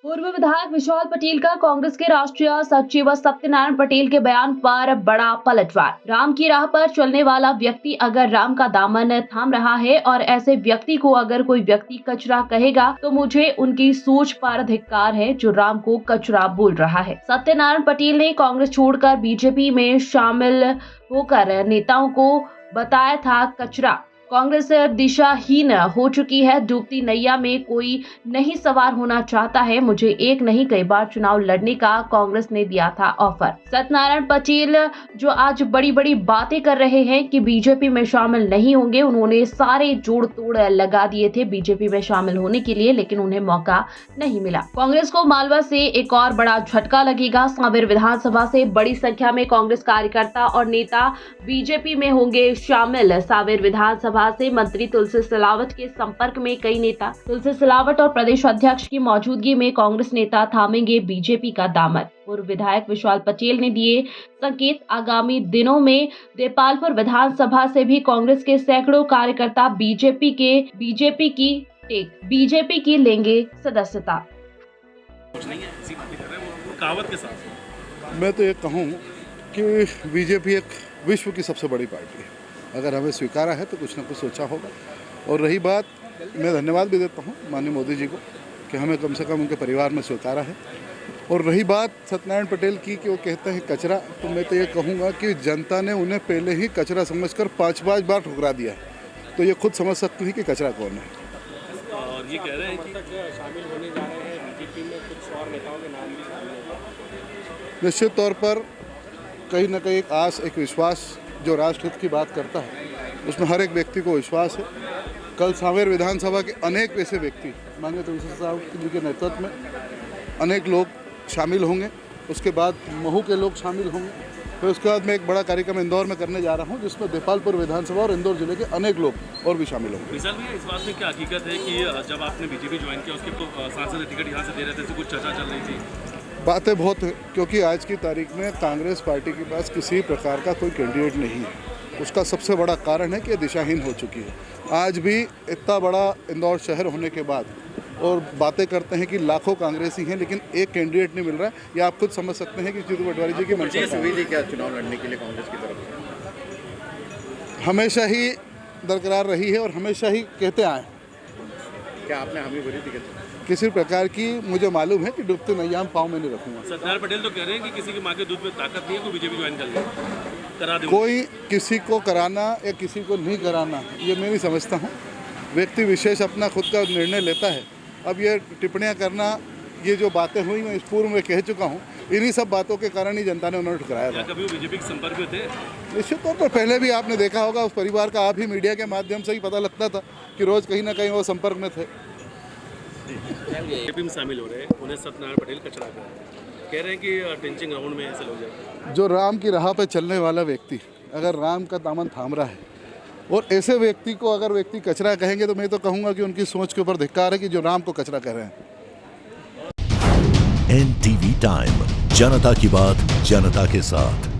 पूर्व विधायक विशाल पटेल का कांग्रेस के राष्ट्रीय सचिव सत्यनारायण पटेल के बयान पर बड़ा पलटवार। राम की राह पर चलने वाला व्यक्ति अगर राम का दामन थाम रहा है और ऐसे व्यक्ति को अगर कोई व्यक्ति कचरा कहेगा तो मुझे उनकी सोच पर धिक्कार है जो राम को कचरा बोल रहा है। सत्यनारायण पटेल ने कांग्रेस छोड़कर बीजेपी में शामिल होकर नेताओं को बताया था कचरा। कांग्रेस दिशाहीन हो चुकी है। डूबती नैया में कोई नहीं सवार होना चाहता है। मुझे एक नहीं कई बार चुनाव लड़ने का कांग्रेस ने दिया था ऑफर। सत्यनारायण पटेल जो आज बड़ी बड़ी बातें कर रहे हैं कि बीजेपी में शामिल नहीं होंगे, उन्होंने सारे जोड़ तोड़ लगा दिए थे बीजेपी में शामिल होने के लिए, लेकिन उन्हें मौका नहीं मिला। कांग्रेस को मालवा से एक और बड़ा झटका लगेगा। सांवेर विधानसभा से बड़ी संख्या में कांग्रेस कार्यकर्ता और नेता बीजेपी में होंगे शामिल। सांवेर विधानसभा से मंत्री तुलसी सिलावट के संपर्क में कई नेता। तुलसी सिलावट और प्रदेश अध्यक्ष की मौजूदगी में कांग्रेस नेता थामेंगे बीजेपी का दामन। पूर्व विधायक विशाल पटेल ने दिए संकेत। आगामी दिनों में देपालपुर विधानसभा से भी कांग्रेस के सैकड़ों कार्यकर्ता बीजेपी की लेंगे सदस्यता। मैं तो ये कहूँ कि बीजेपी एक विश्व की सबसे बड़ी पार्टी है। अगर हमें स्वीकारा है तो कुछ ना कुछ सोचा होगा। और रही बात, मैं धन्यवाद भी देता हूँ माननीय मोदी जी को कि हमें कम से कम उनके परिवार में स्वीकारा है। और रही बात सत्यनारायण पटेल की कि वो कहते हैं कचरा, तो मैं तो ये कहूँगा कि जनता ने उन्हें पहले ही कचरा समझकर 5-5 बार ठुकरा दिया है, तो ये खुद समझ सकती है कि कचरा कौन है। और ये कह रहे हैं कि शामिल होने जा रहे हैं बीजेपी में, कुछ और नेताओं के नाम भी शामिल होंगे। निश्चित तौर पर कहीं ना कहीं एक आस, एक विश्वास जो राष्ट्रहित की बात करता है, उसमें हर एक व्यक्ति को विश्वास है। कल सांवेर विधानसभा के अनेक ऐसे व्यक्ति माननीय तुलसी साहब जी के नेतृत्व में अनेक लोग शामिल होंगे। उसके बाद महू के लोग शामिल होंगे। फिर उसके बाद मैं एक बड़ा कार्यक्रम इंदौर में करने जा रहा हूँ, जिसमें देपालपुर विधानसभा और इंदौर जिले के अनेक लोग और भी शामिल होंगे। विशाल भैया, इस बात में क्या हकीकत है कि जब आपने बीजेपी ज्वाइन किया उसके तो सांसद टिकट यहाँ से दे रहे थे, तो कुछ चर्चा चल रही थी? बातें बहुत हैं, क्योंकि आज की तारीख में कांग्रेस पार्टी के पास किसी प्रकार का कोई कैंडिडेट नहीं है। उसका सबसे बड़ा कारण है कि दिशाहीन हो चुकी है। आज भी इतना बड़ा इंदौर शहर होने के बाद और बातें करते हैं कि लाखों कांग्रेसी हैं, लेकिन एक कैंडिडेट नहीं मिल रहा है। या आप खुद समझ सकते हैं कि जीतू पटवारी जी की मंशा क्या चुनाव लड़ने के लिए कांग्रेस की तरफ हमेशा ही बरकरार रही है और हमेशा ही कहते आए। क्या आपने हामी भरी थी? किसी प्रकार की मुझे मालूम है कि डूबते नैया में पाँव में नहीं रखूंगा। सत्यनारायण पटेल तो कह रहे हैं कि किसी की माँ के दूध में ताकत नहीं है, कोई बीजेपी ज्वाइन करा दे। कोई किसी को कराना या किसी को नहीं कराना, ये मैं नहीं समझता हूँ। व्यक्ति विशेष अपना खुद का निर्णय लेता है। अब ये टिप्पणियाँ करना, ये जो बातें हुई मैं इस पूर्व में कह चुका हूँ, इन्हीं सब बातों के कारण ही जनता ने उन्होंने ठुकराया था। कभी वो बीजेपी के संपर्क में थे? निश्चित तौर पर पहले भी आपने देखा होगा, उस परिवार का आप ही मीडिया के माध्यम से ही पता लगता था कि रोज़ कहीं ना कहीं वो संपर्क में थे। बीजेपी में शामिल हो रहे हैं, उन्हें सत्यनारायण पटेल कचरा कह रहे हैं कि टेंचिंग राउंड में ऐसे लोग जाए। जो राम की राह पर चलने वाला व्यक्ति अगर राम का दामन थाम रहा है और ऐसे व्यक्ति को अगर व्यक्ति कचरा कहेंगे, तो मैं तो कहूँगा कि उनकी सोच के ऊपर धिक्कार है कि जो राम को कचरा कह रहे हैं। NTV टाइम, जनता की बात जनता के साथ।